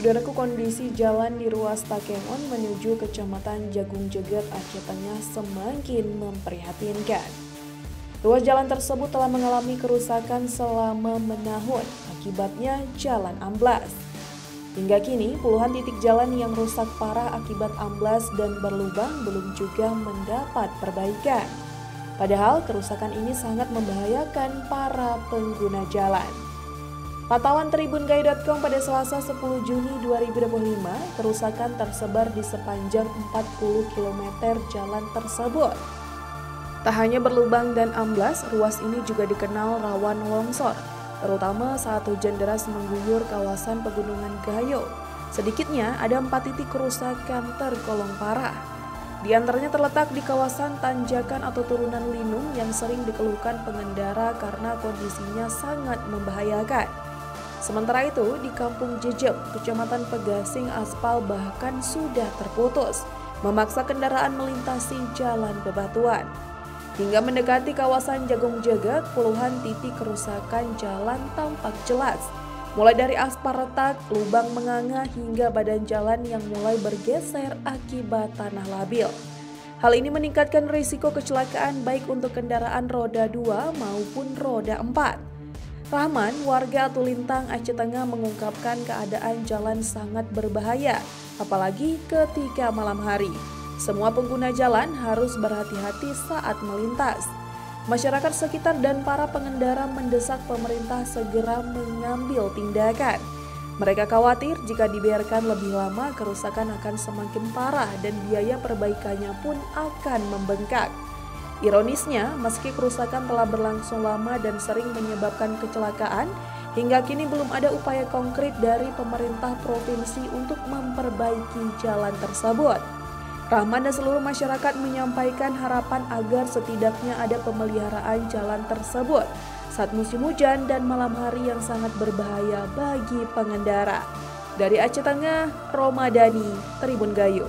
Saudaraku, kondisi jalan di ruas Takengon menuju Kecamatan Jagung Jegat, Aceh Tengah semakin memprihatinkan. Ruas jalan tersebut telah mengalami kerusakan selama menahun, akibatnya jalan amblas. Hingga kini, puluhan titik jalan yang rusak parah akibat amblas dan berlubang belum juga mendapat perbaikan. Padahal kerusakan ini sangat membahayakan para pengguna jalan. Pantauan tribungayu.com pada Selasa 10 Juni 2025, kerusakan tersebar di sepanjang 40 km jalan tersebut. Tak hanya berlubang dan amblas, ruas ini juga dikenal rawan longsor, terutama saat hujan deras mengguyur kawasan Pegunungan Gayo. Sedikitnya ada 4 titik kerusakan tergolong parah. Di antaranya terletak di kawasan tanjakan atau turunan Linung yang sering dikeluhkan pengendara karena kondisinya sangat membahayakan. Sementara itu, di Kampung Jejeb, Kecamatan Pegasing, aspal bahkan sudah terputus, memaksa kendaraan melintasi jalan bebatuan. Hingga mendekati kawasan Jagung Jegat, puluhan titik kerusakan jalan tampak jelas. Mulai dari aspal retak, lubang menganga, hingga badan jalan yang mulai bergeser akibat tanah labil. Hal ini meningkatkan risiko kecelakaan baik untuk kendaraan roda 2 maupun roda 4. Rahman, warga Atulintang, Aceh Tengah mengungkapkan keadaan jalan sangat berbahaya, apalagi ketika malam hari. Semua pengguna jalan harus berhati-hati saat melintas. Masyarakat sekitar dan para pengendara mendesak pemerintah segera mengambil tindakan. Mereka khawatir jika dibiarkan lebih lama, kerusakan akan semakin parah dan biaya perbaikannya pun akan membengkak. Ironisnya, meski kerusakan telah berlangsung lama dan sering menyebabkan kecelakaan, hingga kini belum ada upaya konkret dari pemerintah provinsi untuk memperbaiki jalan tersebut. Rahman dan seluruh masyarakat menyampaikan harapan agar setidaknya ada pemeliharaan jalan tersebut saat musim hujan dan malam hari yang sangat berbahaya bagi pengendara. Dari Aceh Tengah, Romadani, Tribun Gayu.